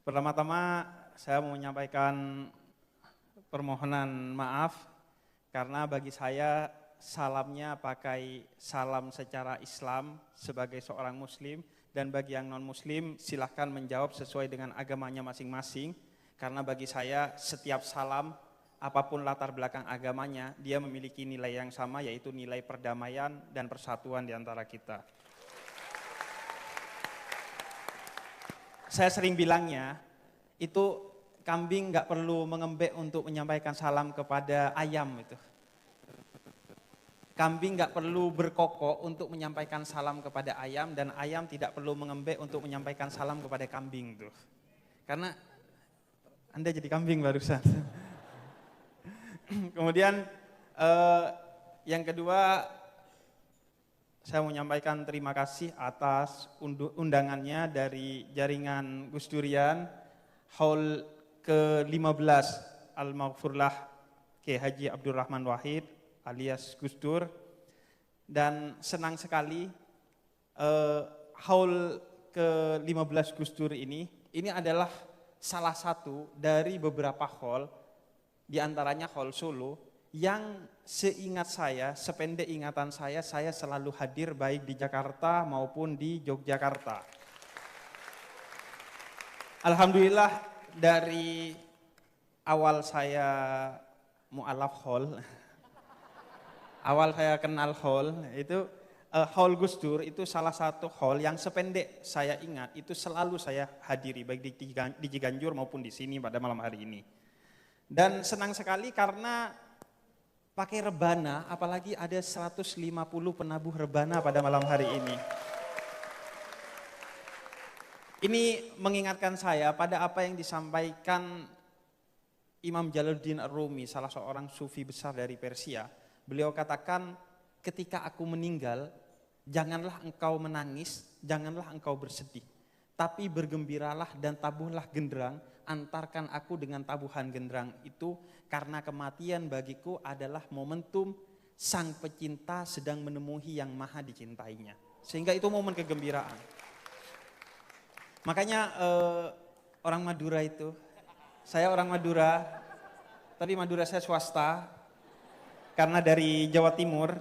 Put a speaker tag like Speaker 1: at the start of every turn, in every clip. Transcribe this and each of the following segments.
Speaker 1: Pertama-tama saya mau menyampaikan permohonan maaf karena bagi saya salamnya pakai salam secara Islam sebagai seorang muslim, dan bagi yang non-muslim silahkan menjawab sesuai dengan agamanya masing-masing, karena bagi saya setiap salam apapun latar belakang agamanya dia memiliki nilai yang sama, yaitu nilai perdamaian dan persatuan di antara kita. Saya sering bilangnya, itu kambing nggak perlu mengembek untuk menyampaikan salam kepada ayam itu. Kambing nggak perlu berkokok untuk menyampaikan salam kepada ayam, dan ayam tidak perlu mengembek untuk menyampaikan salam kepada kambing tuh. Karena Anda jadi kambing barusan. Kemudian yang kedua, saya mau menyampaikan terima kasih atas undangannya dari jaringan Gus Durian, Haul ke-15 Al-Maghfurlah Kiai Haji Abdurrahman Wahid alias Gus Dur, dan senang sekali Haul ke-15 Gus Dur ini adalah salah satu dari beberapa haul, di antaranya Haul Solo, yang seingat saya, sependek ingatan saya selalu hadir baik di Jakarta maupun di Yogyakarta. Alhamdulillah dari awal saya mu'alaf haul, awal saya kenal haul, itu haul Gus Dur itu salah satu haul yang sependek saya ingat itu selalu saya hadiri baik di Ciganjur maupun di sini pada malam hari ini. Dan senang sekali karena pakai rebana, apalagi ada 150 penabuh rebana pada malam hari ini. Ini mengingatkan saya pada apa yang disampaikan Imam Jalaluddin Ar-Rumi, salah seorang sufi besar dari Persia. Beliau katakan, ketika aku meninggal, janganlah engkau menangis, janganlah engkau bersedih, tapi bergembiralah dan tabuhlah genderang, antarkan aku dengan tabuhan genderang itu, karena kematian bagiku adalah momentum sang pecinta sedang menemui yang maha dicintainya. Sehingga itu momen kegembiraan. Makanya orang Madura itu, saya orang Madura, tapi Madura saya swasta, karena dari Jawa Timur.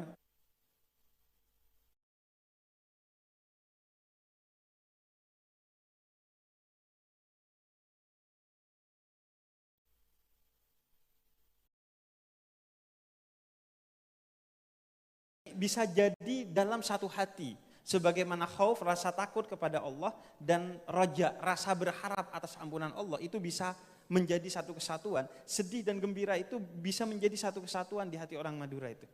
Speaker 1: Bisa jadi dalam satu hati, sebagaimana khauf, rasa takut kepada Allah, dan roja, rasa berharap atas ampunan Allah, itu bisa menjadi satu kesatuan. Sedih dan gembira itu bisa menjadi satu kesatuan di hati orang Madura itu.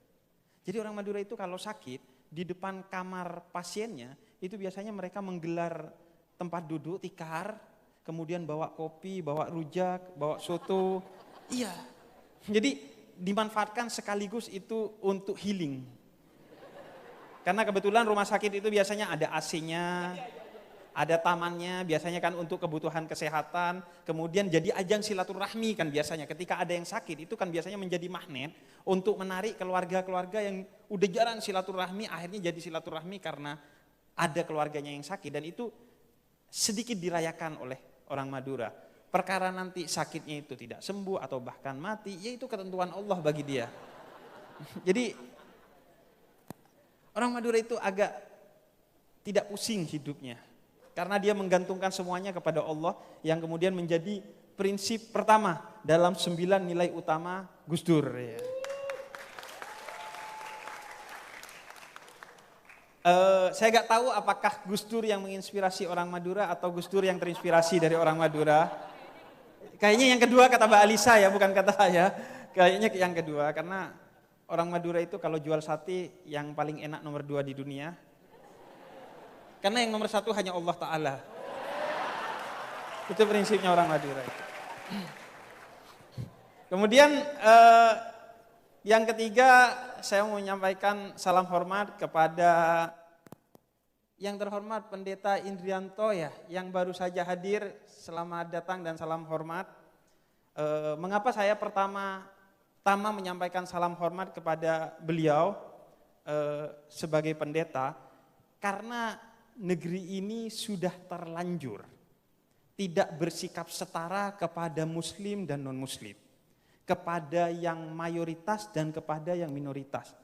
Speaker 1: Jadi orang Madura itu kalau sakit, di depan kamar pasiennya, itu biasanya mereka menggelar tempat duduk, tikar, kemudian bawa kopi, bawa rujak, bawa soto. Iya, jadi dimanfaatkan sekaligus itu untuk healing. Karena kebetulan rumah sakit itu biasanya ada AC-nya, ada tamannya, biasanya kan untuk kebutuhan kesehatan. Kemudian jadi ajang silaturahmi kan biasanya. Ketika ada yang sakit itu kan biasanya menjadi magnet untuk menarik keluarga-keluarga yang udah jarang silaturahmi, akhirnya jadi silaturahmi karena ada keluarganya yang sakit. Dan itu sedikit dirayakan oleh orang Madura. Perkara nanti sakitnya itu tidak sembuh atau bahkan mati, ya itu ketentuan Allah bagi dia. Jadi orang Madura itu agak tidak pusing hidupnya, karena dia menggantungkan semuanya kepada Allah, yang kemudian menjadi prinsip pertama dalam 9 nilai utama Gus Dur. Ya. Saya gak tahu apakah Gus Dur yang menginspirasi orang Madura atau Gus Dur yang terinspirasi dari orang Madura. Kayaknya yang kedua kata Mbak Alisa ya, bukan kata saya. Kayaknya yang kedua, karena orang Madura itu kalau jual sate yang paling enak nomor 2 di dunia. Karena yang nomor 1 hanya Allah Ta'ala. Itu prinsipnya orang Madura itu. Kemudian yang ketiga, saya mau menyampaikan salam hormat kepada yang terhormat Pendeta Indrianto ya, yang baru saja hadir. Selamat datang dan salam hormat. Mengapa saya pertama menyampaikan salam hormat kepada beliau sebagai pendeta, karena negeri ini sudah terlanjur tidak bersikap setara kepada muslim dan non-muslim, kepada yang mayoritas dan kepada yang minoritas.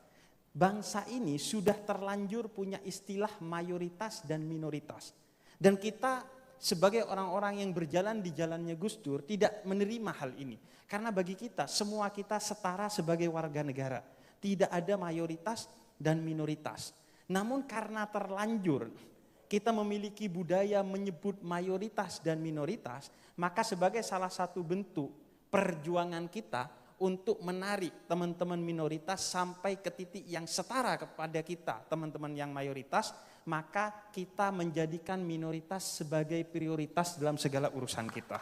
Speaker 1: Bangsa ini sudah terlanjur punya istilah mayoritas dan minoritas. Dan kita sebagai orang-orang yang berjalan di jalannya Gus Dur tidak menerima hal ini. Karena bagi kita, semua kita setara sebagai warga negara. Tidak ada mayoritas dan minoritas. Namun karena terlanjur kita memiliki budaya menyebut mayoritas dan minoritas, maka sebagai salah satu bentuk perjuangan kita untuk menarik teman-teman minoritas sampai ke titik yang setara kepada kita, teman-teman yang mayoritas, maka kita menjadikan minoritas sebagai prioritas dalam segala urusan kita.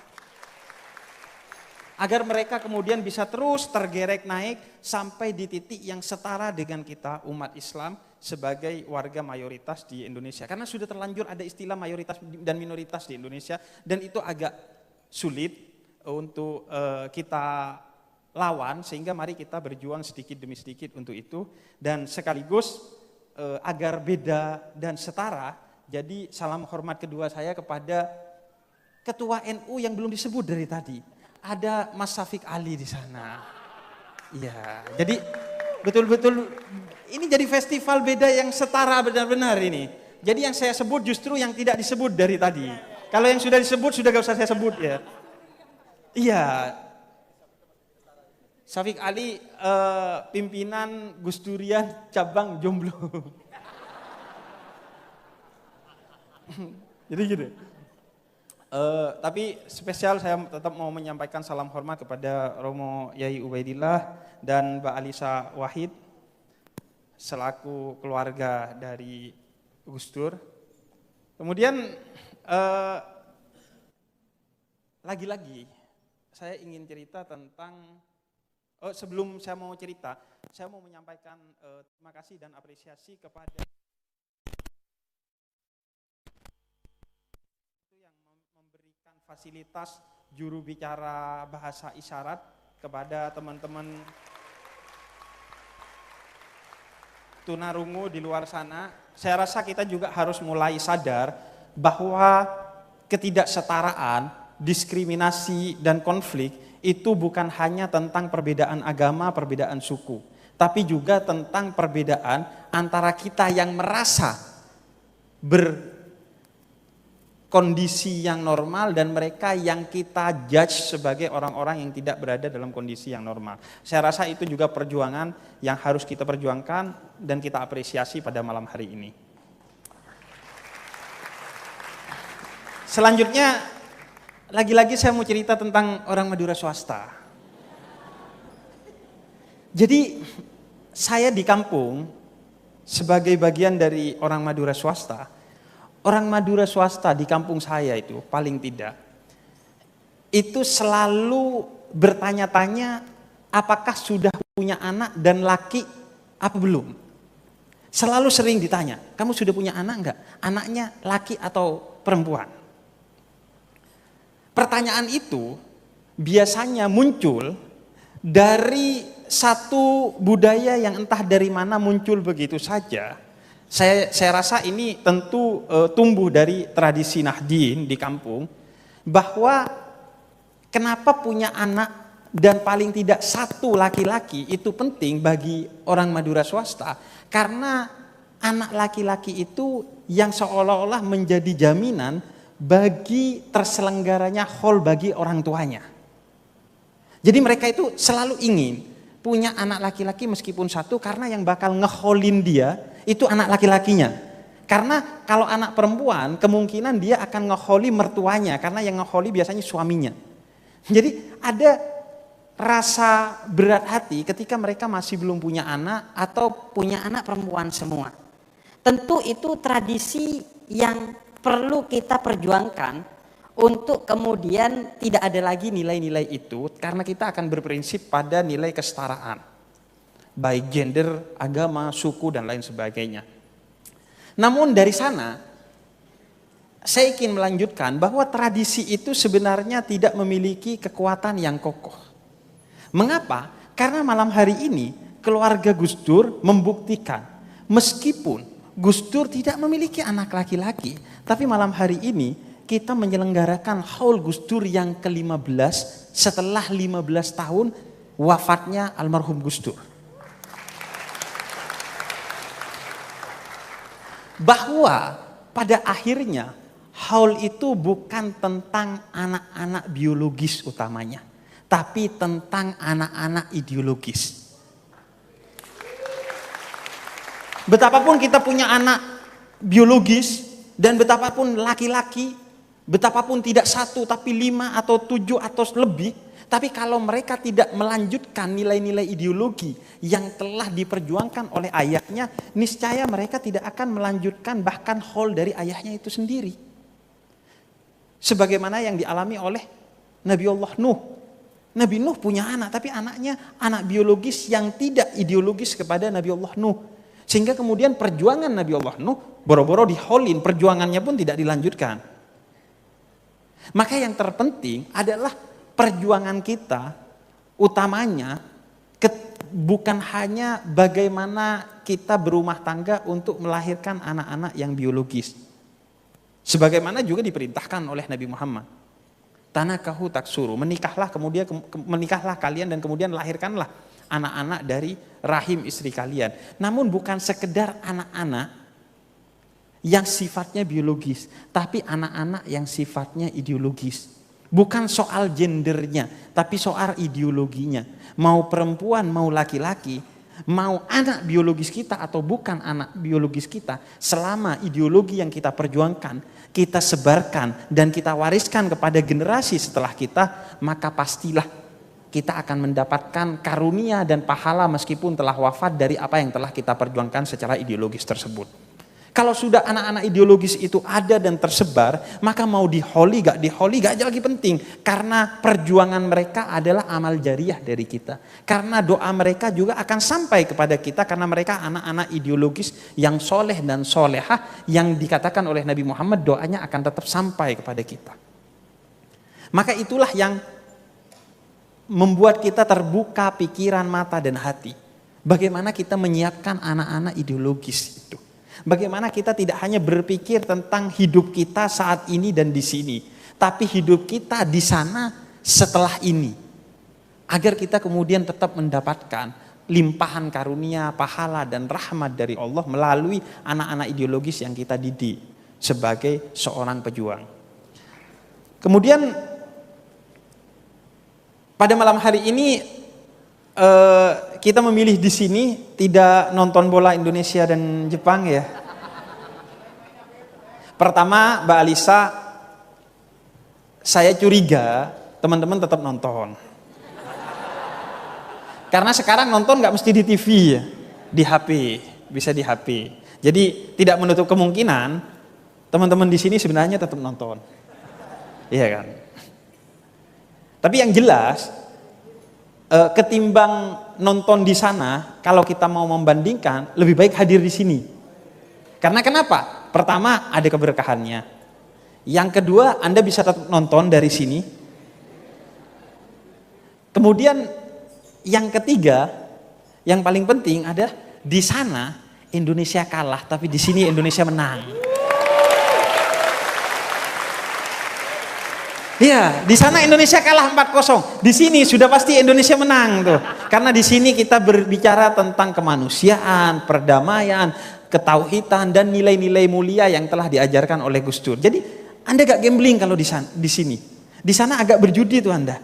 Speaker 1: Agar mereka kemudian bisa terus tergerek naik sampai di titik yang setara dengan kita umat Islam sebagai warga mayoritas di Indonesia. Karena sudah terlanjur ada istilah mayoritas dan minoritas di Indonesia dan itu agak sulit untuk kita lawan, sehingga mari kita berjuang sedikit demi sedikit untuk itu. Dan sekaligus agar beda dan setara, jadi salam hormat kedua saya kepada Ketua NU yang belum disebut dari tadi. Ada Mas Syafiq Ali di sana. Iya, jadi betul-betul ini jadi festival beda yang setara benar-benar ini. Jadi yang saya sebut justru yang tidak disebut dari tadi. Kalau yang sudah disebut sudah gak usah saya sebut ya. Iya. Syafiq Ali pimpinan Gus Durian cabang Jomblo. Jadi gitu. Tapi spesial saya tetap mau menyampaikan salam hormat kepada Romo Yai Ubaidillah dan Mbak Alisa Wahid selaku keluarga dari Gus Dur. Kemudian lagi-lagi saya ingin cerita tentang sebelum saya mau cerita, saya mau menyampaikan terima kasih dan apresiasi kepada itu yang memberikan fasilitas juru bicara bahasa isyarat kepada teman-teman tunarungu di luar sana. Saya rasa kita juga harus mulai sadar bahwa ketidaksetaraan, diskriminasi dan konflik itu bukan hanya tentang perbedaan agama, perbedaan suku, tapi juga tentang perbedaan antara kita yang merasa berkondisi yang normal dan mereka yang kita judge sebagai orang-orang yang tidak berada dalam kondisi yang normal. Saya rasa itu juga perjuangan yang harus kita perjuangkan dan kita apresiasi pada malam hari ini. Selanjutnya, lagi-lagi saya mau cerita tentang orang Madura swasta. Jadi saya di kampung sebagai bagian dari orang Madura swasta. Orang Madura swasta di kampung saya itu paling tidak itu selalu bertanya-tanya apakah sudah punya anak dan laki apa belum. Selalu sering ditanya, kamu sudah punya anak enggak? Anaknya laki atau perempuan? Pertanyaan itu biasanya muncul dari satu budaya yang entah dari mana muncul begitu saja. Saya rasa ini tentu tumbuh dari tradisi Nahdien di kampung, bahwa kenapa punya anak dan paling tidak satu laki-laki itu penting bagi orang Madura swasta, karena anak laki-laki itu yang seolah-olah menjadi jaminan bagi terselenggaranya haul bagi orang tuanya. Jadi mereka itu selalu ingin punya anak laki-laki meskipun satu, karena yang bakal ngeholin dia itu anak laki-lakinya. Karena kalau anak perempuan kemungkinan dia akan ngeholi mertuanya, karena yang ngeholi biasanya suaminya. Jadi ada rasa berat hati ketika mereka masih belum punya anak atau punya anak perempuan semua.
Speaker 2: Tentu itu tradisi yang perlu kita perjuangkan untuk kemudian
Speaker 1: tidak ada lagi nilai-nilai itu, karena kita akan berprinsip pada nilai kesetaraan, baik gender, agama, suku dan lain sebagainya. Namun dari sana saya ingin melanjutkan bahwa tradisi itu sebenarnya tidak memiliki kekuatan yang kokoh. Mengapa? Karena malam hari ini keluarga Gus Dur membuktikan meskipun Gus Dur tidak memiliki anak laki-laki, tapi malam hari ini kita menyelenggarakan haul Gus Dur yang ke-15 setelah 15 tahun wafatnya almarhum Gus Dur. Bahwa pada akhirnya haul itu bukan tentang anak-anak biologis utamanya, tapi tentang anak-anak ideologis. Betapapun kita punya anak biologis dan betapapun laki-laki, betapapun tidak 1 tapi 5 atau 7 atau lebih, tapi kalau mereka tidak melanjutkan nilai-nilai ideologi yang telah diperjuangkan oleh ayahnya, niscaya mereka tidak akan melanjutkan bahkan haul dari ayahnya itu sendiri. Sebagaimana yang dialami oleh Nabiullah Nuh. Nabi Nuh punya anak, tapi anaknya anak biologis yang tidak ideologis kepada Nabiullah Nuh. Sehingga kemudian perjuangan Nabiullah Nuh boro-boro diholin, perjuangannya pun tidak dilanjutkan. Maka yang terpenting adalah perjuangan kita utamanya bukan hanya bagaimana kita berumah tangga untuk melahirkan anak-anak yang biologis. Sebagaimana juga diperintahkan oleh Nabi Muhammad. Tanakahu taksuru, menikahlah kemudian menikahlah kalian dan kemudian lahirkanlah anak-anak dari rahim istri kalian. Namun bukan sekedar anak-anak yang sifatnya biologis, tapi anak-anak yang sifatnya ideologis. Bukan soal gendernya, tapi soal ideologinya. Mau perempuan, mau laki-laki, mau anak biologis kita atau bukan anak biologis kita, selama ideologi yang kita perjuangkan, kita sebarkan dan kita wariskan kepada generasi setelah kita, maka pastilah kita akan mendapatkan karunia dan pahala meskipun telah wafat dari apa yang telah kita perjuangkan secara ideologis tersebut. Kalau sudah anak-anak ideologis itu ada dan tersebar, maka mau diholi gak lagi penting. Karena perjuangan mereka adalah amal jariah dari kita. Karena doa mereka juga akan sampai kepada kita, karena mereka anak-anak ideologis yang soleh dan solehah, yang dikatakan oleh Nabi Muhammad doanya akan tetap sampai kepada kita. Maka itulah yang membuat kita terbuka pikiran, mata dan hati. Bagaimana kita menyiapkan anak-anak ideologis itu. Bagaimana kita tidak hanya berpikir tentang hidup kita saat ini dan di sini, tapi hidup kita di sana setelah ini. Agar kita kemudian tetap mendapatkan limpahan karunia, pahala dan rahmat dari Allah melalui anak-anak ideologis yang kita didik sebagai seorang pejuang. Kemudian pada malam hari ini kita memilih di sini tidak nonton bola Indonesia dan Jepang ya. Pertama, Mbak Alisa, saya curiga teman-teman tetap nonton. Karena sekarang nonton nggak mesti di TV ya, di HP, bisa di HP. Jadi tidak menutup kemungkinan teman-teman di sini sebenarnya tetap nonton, iya kan? Tapi yang jelas, ketimbang nonton di sana, kalau kita mau membandingkan, lebih baik hadir di sini. Karena kenapa? Pertama, ada keberkahannya. Yang kedua, Anda bisa tetap nonton dari sini. Kemudian, yang ketiga, yang paling penting adalah di sana Indonesia kalah, tapi di sini Indonesia menang. Iya, di sana Indonesia kalah 4-0. Di sini sudah pasti Indonesia menang tuh. Karena di sini kita berbicara tentang kemanusiaan, perdamaian, ketauhidan dan nilai-nilai mulia yang telah diajarkan oleh Gus Dur. Jadi Anda gak gambling kalau di sini. Di sana agak berjudi tuh Anda.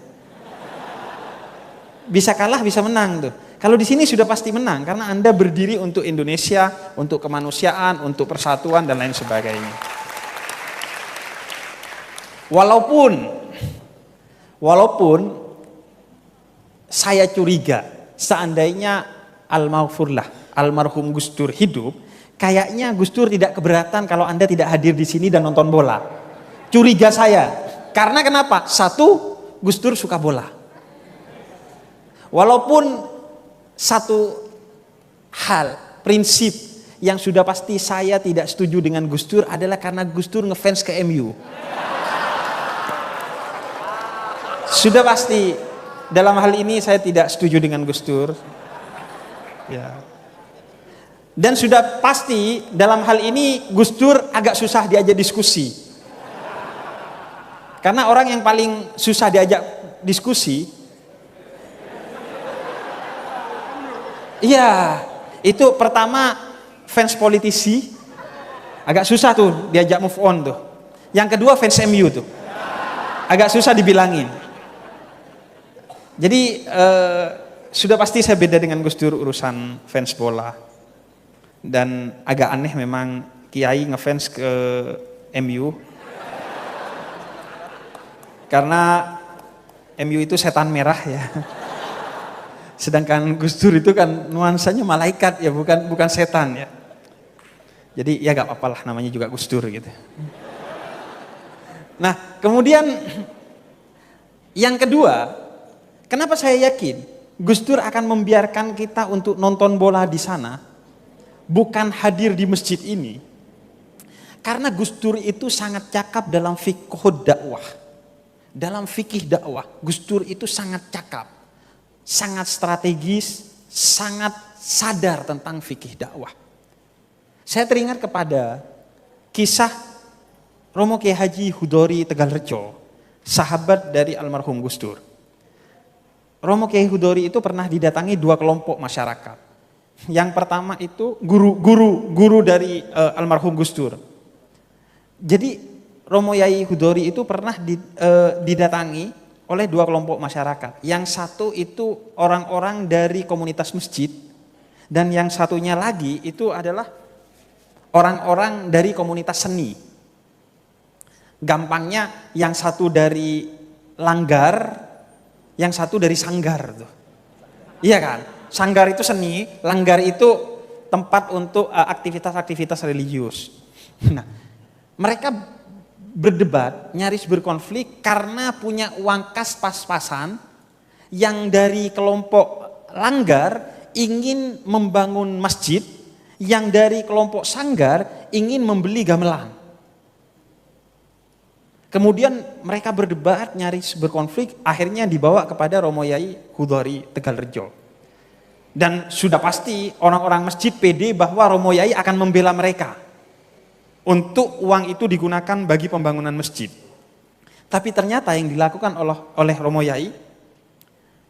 Speaker 1: Bisa kalah, bisa menang tuh. Kalau di sini sudah pasti menang karena Anda berdiri untuk Indonesia, untuk kemanusiaan, untuk persatuan dan lain sebagainya. Walaupun saya curiga seandainya almarhum Gus Dur hidup, kayaknya Gus Dur tidak keberatan kalau Anda tidak hadir di sini dan nonton bola. Curiga saya. Karena kenapa? Satu, Gus Dur suka bola. Walaupun satu hal, prinsip yang sudah pasti saya tidak setuju dengan Gus Dur adalah karena Gus Dur ngefans ke MU. Sudah pasti dalam hal ini saya tidak setuju dengan Gus Dur. Ya. Dan sudah pasti dalam hal ini Gus Dur agak susah diajak diskusi. Karena orang yang paling susah diajak diskusi, iya, itu pertama fans politisi, agak susah tuh diajak move on tuh. Yang kedua fans MU tuh, agak susah dibilangin. Jadi sudah pasti saya beda dengan Gus Dur urusan fans bola. Dan agak aneh memang Kiai ngefans ke MU. Karena MU itu setan merah ya. Sedangkan Gus Dur itu kan nuansanya malaikat ya, bukan setan ya. Jadi ya gak apa-apa lah, namanya juga Gus Dur gitu. Nah kemudian yang kedua, kenapa saya yakin Gus Dur akan membiarkan kita untuk nonton bola di sana, bukan hadir di masjid ini? Karena Gus Dur itu sangat cakap dalam fikih dakwah. Dalam fikih dakwah, Gus Dur itu sangat cakap, sangat strategis, sangat sadar tentang fikih dakwah. Saya teringat kepada kisah Romo Kiai Haji Hudori Tegalrejo, sahabat dari almarhum Gus Dur. Romo Kiai Hudori itu pernah didatangi dua kelompok masyarakat. Yang pertama itu guru dari almarhum Gus Dur. Jadi Romo Kiai Hudori itu pernah didatangi oleh dua kelompok masyarakat. Yang satu itu orang-orang dari komunitas masjid, dan yang satunya lagi itu adalah orang-orang dari komunitas seni. Gampangnya yang satu dari langgar, yang satu dari sanggar tuh. Iya kan? Sanggar itu seni, langgar itu tempat untuk aktivitas-aktivitas religius. Nah, mereka berdebat, nyaris berkonflik karena punya uang kas pas-pasan. Yang dari kelompok langgar ingin membangun masjid, yang dari kelompok sanggar ingin membeli gamelan. Kemudian mereka berdebat, nyaris berkonflik, akhirnya dibawa kepada Romo Kiai Hudori Tegalrejo. Dan sudah pasti orang-orang masjid pede bahwa Romo Kiai akan membela mereka untuk uang itu digunakan bagi pembangunan masjid. Tapi ternyata yang dilakukan oleh Romo Kiai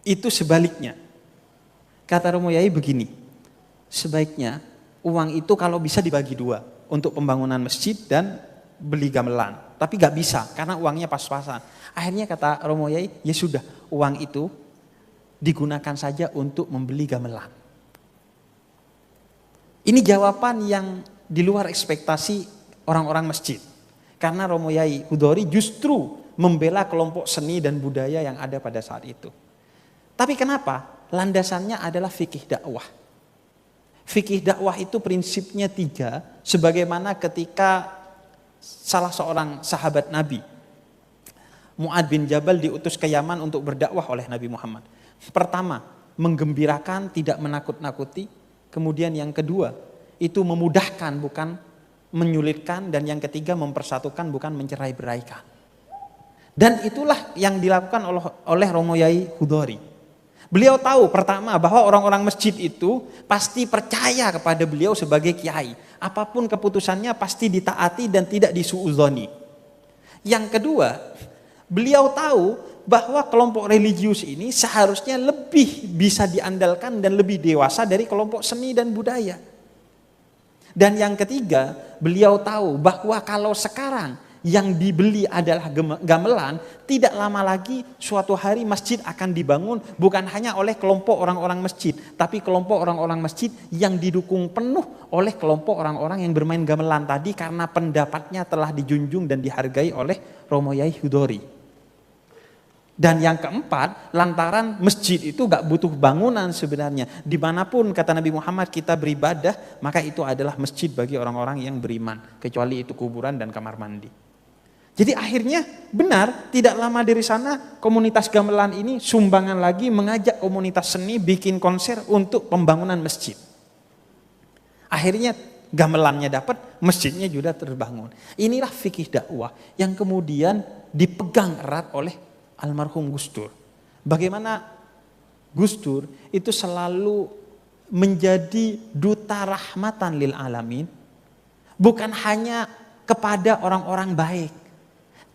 Speaker 1: itu sebaliknya. Kata Romo Kiai begini, sebaiknya uang itu kalau bisa dibagi dua, untuk pembangunan masjid dan beli gamelan. Tapi gak bisa karena uangnya pas-pasan. Akhirnya kata Romo Kiai, ya sudah, uang itu digunakan saja untuk membeli gamelan. Ini jawaban yang di luar ekspektasi orang-orang masjid. Karena Romo Kiai Hudori justru membela kelompok seni dan budaya yang ada pada saat itu. Tapi kenapa? Landasannya adalah fikih dakwah. Fikih dakwah itu prinsipnya 3, sebagaimana ketika salah seorang sahabat Nabi, Mu'ad bin Jabal, diutus ke Yaman untuk berdakwah oleh Nabi Muhammad. Pertama, menggembirakan, tidak menakut-nakuti. Kemudian yang kedua, itu memudahkan, bukan menyulitkan. Dan yang ketiga, mempersatukan, bukan mencerai-beraikan. Dan itulah yang dilakukan oleh Romo Kiai Hudori. Beliau tahu pertama bahwa orang-orang masjid itu pasti percaya kepada beliau sebagai kiai. Apapun keputusannya pasti ditaati dan tidak disuudzoni. Yang kedua, beliau tahu bahwa kelompok religius ini seharusnya lebih bisa diandalkan dan lebih dewasa dari kelompok seni dan budaya. Dan yang ketiga, beliau tahu bahwa kalau sekarang yang dibeli adalah gamelan, tidak lama lagi suatu hari masjid akan dibangun bukan hanya oleh kelompok orang-orang masjid, tapi kelompok orang-orang masjid yang didukung penuh oleh kelompok orang-orang yang bermain gamelan tadi, karena pendapatnya telah dijunjung dan dihargai oleh Romo Kiai Hudori. Dan yang keempat, lantaran masjid itu gak butuh bangunan sebenarnya. Dimanapun kata Nabi Muhammad kita beribadah, maka itu adalah masjid bagi orang-orang yang beriman, kecuali itu kuburan dan kamar mandi. Jadi akhirnya benar, tidak lama dari sana komunitas gamelan ini sumbangan lagi mengajak komunitas seni bikin konser untuk pembangunan masjid. Akhirnya gamelannya dapat, masjidnya juga terbangun. Inilah fikih dakwah yang kemudian dipegang erat oleh almarhum Gus Dur. Bagaimana Gus Dur itu selalu menjadi duta rahmatan lil alamin, bukan hanya kepada orang-orang baik,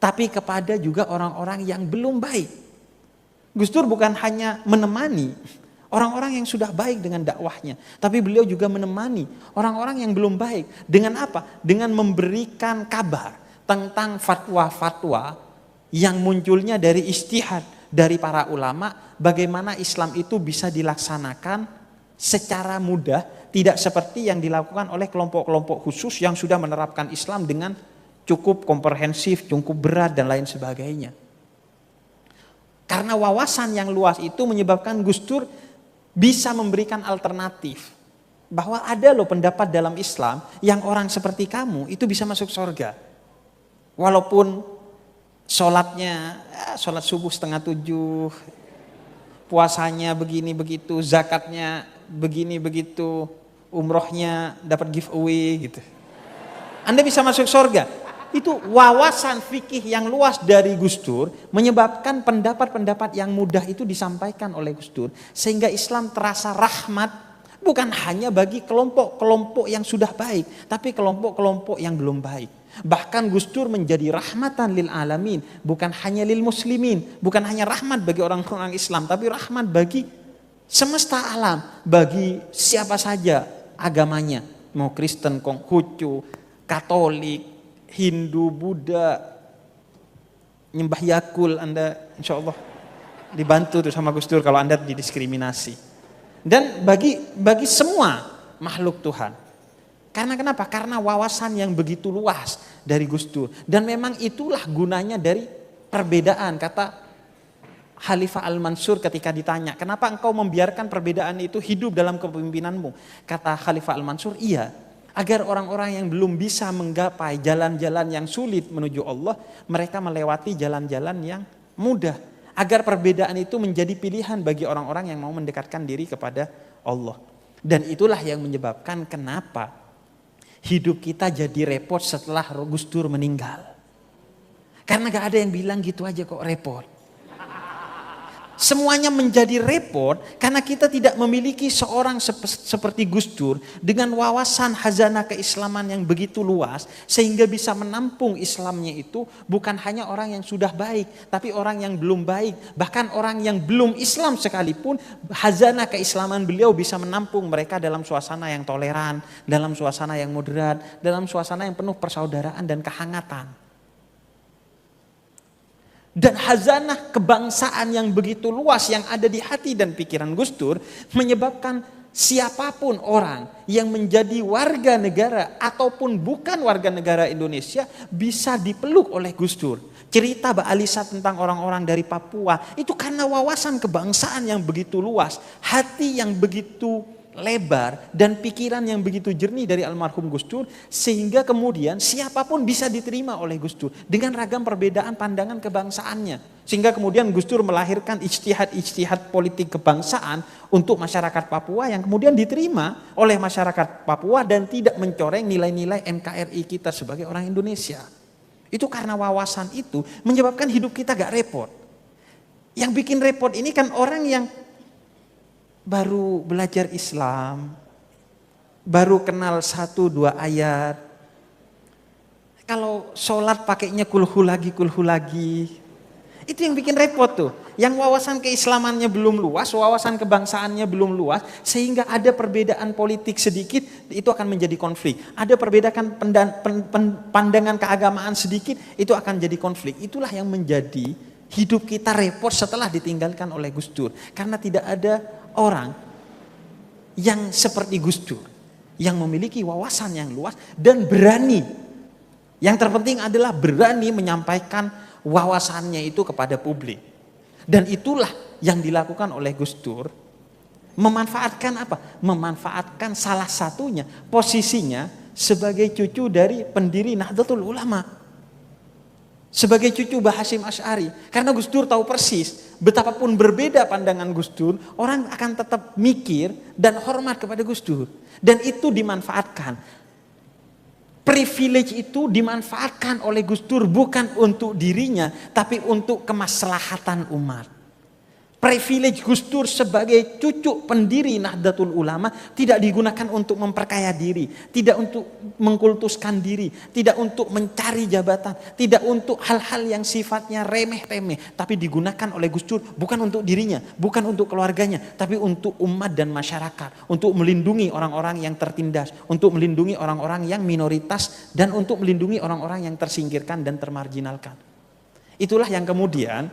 Speaker 1: tapi kepada juga orang-orang yang belum baik. Gus Dur bukan hanya menemani orang-orang yang sudah baik dengan dakwahnya, tapi beliau juga menemani orang-orang yang belum baik. Dengan apa? Dengan memberikan kabar tentang fatwa-fatwa yang munculnya dari ijtihad dari para ulama, bagaimana Islam itu bisa dilaksanakan secara mudah, tidak seperti yang dilakukan oleh kelompok-kelompok khusus yang sudah menerapkan Islam dengan cukup komprehensif, cukup berat dan lain sebagainya. Karena wawasan yang luas itu menyebabkan Gus Dur bisa memberikan alternatif. Bahwa ada loh pendapat dalam Islam yang orang seperti kamu itu bisa masuk surga. Walaupun sholatnya, sholat subuh 6:30, puasanya begini begitu, zakatnya begini begitu, umrohnya dapat giveaway gitu. Anda bisa masuk surga. Itu wawasan fikih yang luas dari Gus Dur menyebabkan pendapat-pendapat yang mudah itu disampaikan oleh Gus Dur. Sehingga Islam terasa rahmat bukan hanya bagi kelompok-kelompok yang sudah baik, tapi kelompok-kelompok yang belum baik. Bahkan Gus Dur menjadi rahmatan lil alamin, bukan hanya lil muslimin, bukan hanya rahmat bagi orang-orang Islam, tapi rahmat bagi semesta alam, bagi siapa saja agamanya, mau Kristen, Konghucu, Katolik, Hindu, Buddha, nyembah Yakul, Anda insya Allah dibantu tuh sama Gus Dur kalau Anda didiskriminasi. Dan bagi semua makhluk Tuhan. Karena kenapa? Karena wawasan yang begitu luas dari Gus Dur. Dan memang itulah gunanya dari perbedaan. Kata Khalifah Al-Mansur ketika ditanya, kenapa engkau membiarkan perbedaan itu hidup dalam kepemimpinanmu? Kata Khalifah Al-Mansur, iya. Agar orang-orang yang belum bisa menggapai jalan-jalan yang sulit menuju Allah, mereka melewati jalan-jalan yang mudah. Agar perbedaan itu menjadi pilihan bagi orang-orang yang mau mendekatkan diri kepada Allah. Dan itulah yang menyebabkan kenapa hidup kita jadi repot setelah Gus Dur meninggal. Karena gak ada yang bilang gitu aja kok repot. Semuanya menjadi repot karena kita tidak memiliki seorang seperti Gus Dur dengan wawasan khazanah keislaman yang begitu luas sehingga bisa menampung Islamnya itu bukan hanya orang yang sudah baik tapi orang yang belum baik, bahkan orang yang belum Islam sekalipun khazanah keislaman beliau bisa menampung mereka dalam suasana yang toleran, dalam suasana yang moderat, dalam suasana yang penuh persaudaraan dan kehangatan. Dan khazanah kebangsaan yang begitu luas yang ada di hati dan pikiran Gus Dur menyebabkan siapapun orang yang menjadi warga negara ataupun bukan warga negara Indonesia bisa dipeluk oleh Gus Dur. Cerita Mbak Alisa tentang orang-orang dari Papua itu karena wawasan kebangsaan yang begitu luas, hati yang begitu lebar dan pikiran yang begitu jernih dari almarhum Gus Dur sehingga kemudian siapapun bisa diterima oleh Gus Dur dengan ragam perbedaan pandangan kebangsaannya sehingga kemudian Gus Dur melahirkan ijtihad politik kebangsaan untuk masyarakat Papua yang kemudian diterima oleh masyarakat Papua dan tidak mencoreng nilai-nilai NKRI kita sebagai orang Indonesia. Itu karena wawasan itu menyebabkan hidup kita gak repot. Yang bikin repot ini kan orang yang baru belajar Islam, baru kenal 1-2 ayat. Kalau sholat pakainya kulhu lagi. Itu yang bikin repot tuh. Yang wawasan keislamannya belum luas, wawasan kebangsaannya belum luas, sehingga ada perbedaan politik sedikit, itu akan menjadi konflik. Ada perbedaan pandangan keagamaan sedikit, itu akan jadi konflik. Itulah yang menjadi hidup kita repot setelah ditinggalkan oleh Gus Dur. Karena tidak ada orang yang seperti Gus Dur yang memiliki wawasan yang luas dan berani. Yang terpenting adalah berani menyampaikan wawasannya itu kepada publik. Dan itulah yang dilakukan oleh Gus Dur. Memanfaatkan apa? Memanfaatkan salah satunya posisinya sebagai cucu dari pendiri Nahdlatul Ulama. Sebagai cucu Mbah Hasyim Asy'ari. Karena Gus Dur tahu persis, betapapun berbeda pandangan Gus Dur, orang akan tetap mikir dan hormat kepada Gus Dur. Dan itu dimanfaatkan. Privilege itu dimanfaatkan oleh Gus Dur bukan untuk dirinya, tapi untuk kemaslahatan umat. Privilege Gus Dur sebagai cucu pendiri Nahdlatul Ulama tidak digunakan untuk memperkaya diri, tidak untuk mengkultuskan diri, tidak untuk mencari jabatan, tidak untuk hal-hal yang sifatnya remeh-temeh, tapi digunakan oleh Gus Dur bukan untuk dirinya, bukan untuk keluarganya, tapi untuk umat dan masyarakat, untuk melindungi orang-orang yang tertindas, untuk melindungi orang-orang yang minoritas, dan untuk melindungi orang-orang yang tersingkirkan dan termarginalkan. Itulah yang kemudian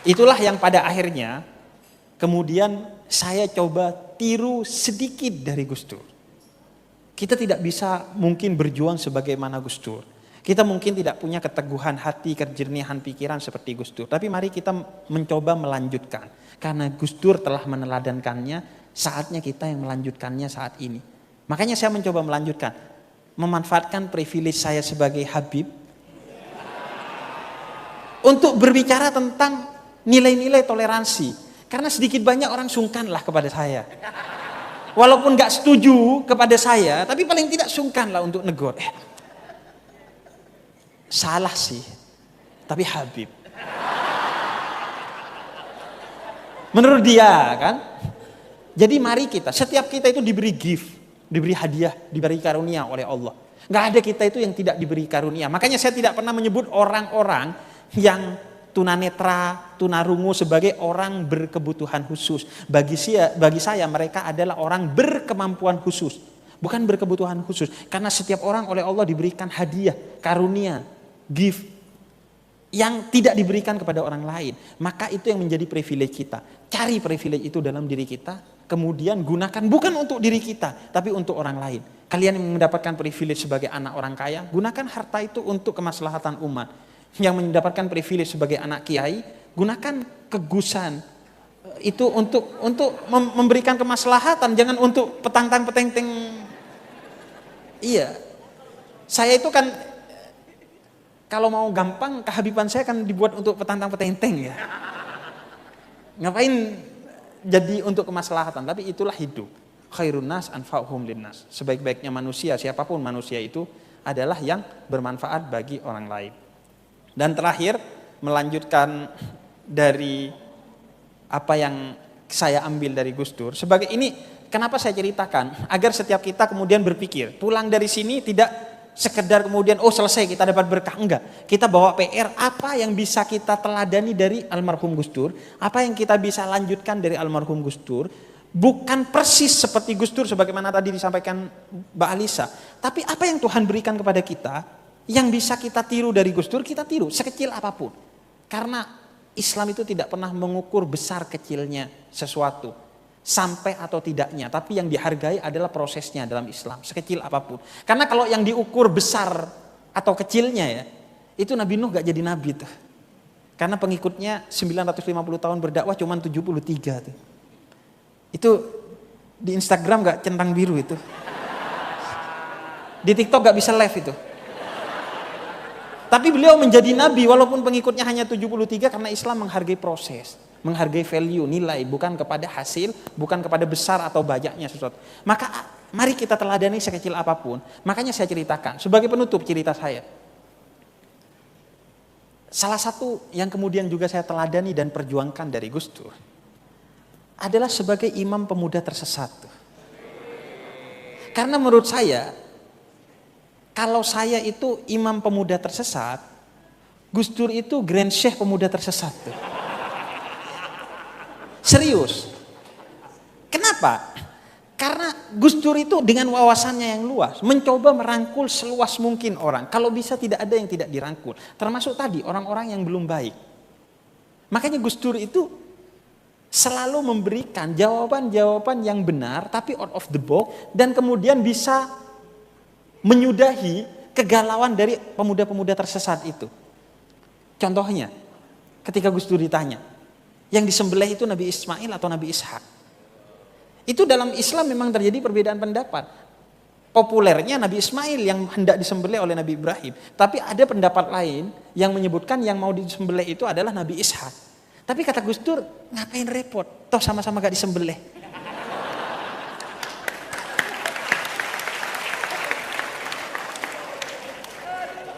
Speaker 1: itulah yang pada akhirnya kemudian saya coba tiru sedikit dari Gus Dur. Kita tidak bisa mungkin berjuang sebagaimana Gus Dur. Kita mungkin tidak punya keteguhan hati, kejernihan pikiran seperti Gus Dur. Tapi mari kita mencoba melanjutkan. Karena Gus Dur telah meneladankannya, saatnya kita yang melanjutkannya saat ini. Makanya saya mencoba melanjutkan. Memanfaatkan privilege saya sebagai Habib. Untuk berbicara tentang nilai-nilai toleransi. Karena sedikit banyak orang sungkanlah kepada saya. Walaupun gak setuju kepada saya, tapi paling tidak sungkanlah untuk negur. Salah sih, tapi Habib. Menurut dia kan. Jadi mari kita, setiap kita itu diberi gift, diberi hadiah, diberi karunia oleh Allah. Gak ada kita itu yang tidak diberi karunia. Makanya saya tidak pernah menyebut orang-orang yang tunanetra, tunarungu sebagai orang berkebutuhan khusus. Bagi saya mereka adalah orang berkemampuan khusus, bukan berkebutuhan khusus. Karena setiap orang oleh Allah diberikan hadiah, karunia, gift yang tidak diberikan kepada orang lain. Maka itu yang menjadi privilege kita. Cari privilege itu dalam diri kita, kemudian gunakan bukan untuk diri kita, tapi untuk orang lain. Kalian yang mendapatkan privilege sebagai anak orang kaya, gunakan harta itu untuk kemaslahatan umat. Yang mendapatkan privilege sebagai anak kiai, gunakan kegusan itu untuk memberikan kemaslahatan, jangan untuk petang-peteng. Iya, saya itu kan kalau mau gampang kehabiban saya kan dibuat untuk petang-peteng ya. Ngapain jadi untuk kemaslahatan? Tapi itulah hidup. Khairun nas anfa'uhum linnas. Sebaik-baiknya manusia, siapapun manusia itu adalah yang bermanfaat bagi orang lain. Dan terakhir melanjutkan dari apa yang saya ambil dari Gus Dur. Sebagai ini kenapa saya ceritakan agar setiap kita kemudian berpikir pulang dari sini tidak sekedar kemudian selesai kita dapat berkah, enggak. Kita bawa PR apa yang bisa kita teladani dari almarhum Gus Dur, apa yang kita bisa lanjutkan dari almarhum Gus Dur. Bukan persis seperti Gus Dur sebagaimana tadi disampaikan Mbak Alisa, tapi apa yang Tuhan berikan kepada kita yang bisa kita tiru dari Gus Dur, kita tiru sekecil apapun. Karena Islam itu tidak pernah mengukur besar kecilnya sesuatu, sampai atau tidaknya, tapi yang dihargai adalah prosesnya dalam Islam, sekecil apapun. Karena kalau yang diukur besar atau kecilnya ya, itu Nabi Nuh gak jadi nabi tuh. Karena pengikutnya 950 tahun berdakwah cuma 73 tuh. Itu di Instagram gak centang biru itu. Di TikTok gak bisa live itu. Tapi beliau menjadi nabi walaupun pengikutnya hanya 73 karena Islam menghargai proses, menghargai value, nilai, bukan kepada hasil, bukan kepada besar atau banyaknya sesuatu. Maka mari kita teladani sekecil apapun. Makanya saya ceritakan sebagai penutup cerita saya. Salah satu yang kemudian juga saya teladani dan perjuangkan dari Gus Dur adalah sebagai imam pemuda tersesat. Karena menurut saya, kalau saya itu imam pemuda tersesat, Gus Dur itu Grand Syekh pemuda tersesat. Serius. Kenapa? Karena Gus Dur itu dengan wawasannya yang luas, mencoba merangkul seluas mungkin orang. Kalau bisa tidak ada yang tidak dirangkul. Termasuk tadi orang-orang yang belum baik. Makanya Gus Dur itu selalu memberikan jawaban-jawaban yang benar, tapi out of the box, dan kemudian bisa menyudahi kegalauan dari pemuda-pemuda tersesat itu. Contohnya, ketika Gus Dur ditanya, yang disembelih itu Nabi Ismail atau Nabi Ishak? Itu dalam Islam memang terjadi perbedaan pendapat. Populernya Nabi Ismail yang hendak disembelih oleh Nabi Ibrahim. Tapi ada pendapat lain yang menyebutkan yang mau disembelih itu adalah Nabi Ishak. Tapi kata Gus Dur, ngapain repot? Toh sama-sama gak disembelih.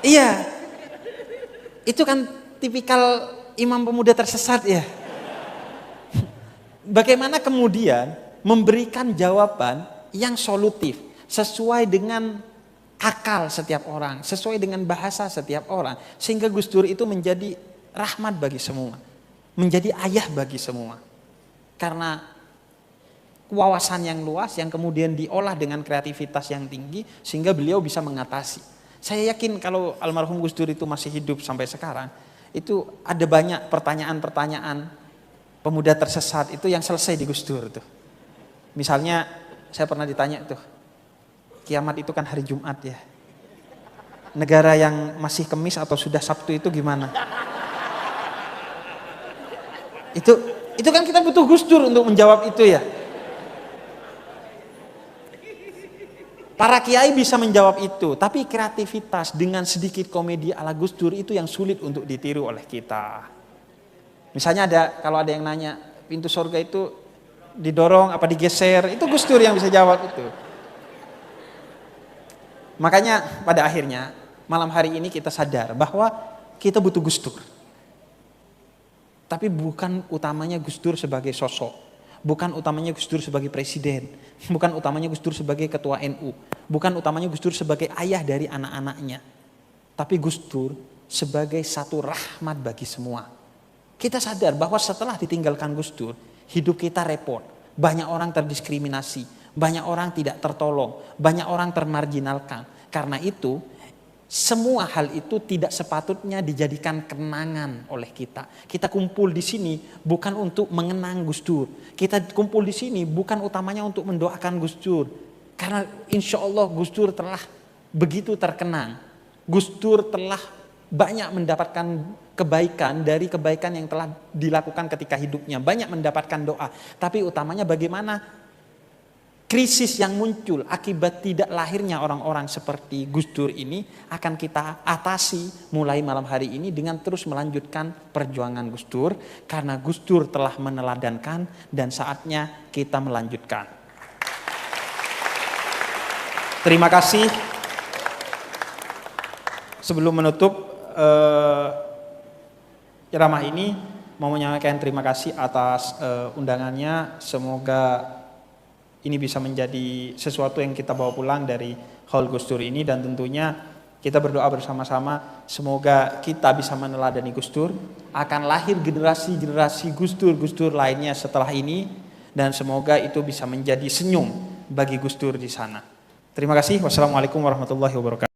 Speaker 1: Iya, itu kan tipikal imam pemuda tersesat ya. Bagaimana kemudian memberikan jawaban yang solutif sesuai dengan akal setiap orang, sesuai dengan bahasa setiap orang, sehingga Gus Dur itu menjadi rahmat bagi semua, menjadi ayah bagi semua. Karena wawasan yang luas yang kemudian diolah dengan kreativitas yang tinggi sehingga beliau bisa mengatasi. Saya yakin kalau almarhum Gus Dur itu masih hidup sampai sekarang, itu ada banyak pertanyaan-pertanyaan pemuda tersesat itu yang selesai di Gus Dur tuh. Misalnya saya pernah ditanya tuh, kiamat itu kan hari Jumat ya. Negara yang masih Kemis atau sudah Sabtu itu gimana? Itu kan kita butuh Gus Dur untuk menjawab itu ya. Para kiai bisa menjawab itu, tapi kreativitas dengan sedikit komedi ala Gus Dur itu yang sulit untuk ditiru oleh kita. Misalnya kalau ada yang nanya, pintu surga itu didorong apa digeser, itu Gus Dur yang bisa jawab itu. Makanya pada akhirnya malam hari ini kita sadar bahwa kita butuh Gus Dur. Tapi bukan utamanya Gus Dur sebagai sosok, bukan utamanya Gus Dur sebagai presiden, bukan utamanya Gus Dur sebagai ketua NU, bukan utamanya Gus Dur sebagai ayah dari anak-anaknya. Tapi Gus Dur sebagai satu rahmat bagi semua. Kita sadar bahwa setelah ditinggalkan Gus Dur, hidup kita repot. Banyak orang terdiskriminasi, banyak orang tidak tertolong, banyak orang termarginalkan. Karena itu, semua hal itu tidak sepatutnya dijadikan kenangan oleh kita. Kita kumpul di sini bukan untuk mengenang Gus Dur. Kita kumpul di sini bukan utamanya untuk mendoakan Gus Dur. Karena insya Allah Gus Dur telah begitu terkenang. Gus Dur telah banyak mendapatkan kebaikan dari kebaikan yang telah dilakukan ketika hidupnya. Banyak mendapatkan doa. Tapi utamanya bagaimana krisis yang muncul akibat tidak lahirnya orang-orang seperti Gus Dur ini akan kita atasi mulai malam hari ini dengan terus melanjutkan perjuangan Gus Dur. Karena Gus Dur telah meneladankan dan saatnya kita melanjutkan. Terima kasih. Sebelum menutup ceramah ini mau menyampaikan terima kasih atas undangannya. Semoga ini bisa menjadi sesuatu yang kita bawa pulang dari Haul Gus Dur ini, dan tentunya kita berdoa bersama-sama semoga kita bisa meneladani Gus Dur, akan lahir generasi-generasi Gus Dur lainnya setelah ini, dan semoga itu bisa menjadi senyum bagi Gus Dur di sana. Terima kasih. Wassalamualaikum warahmatullahi wabarakatuh.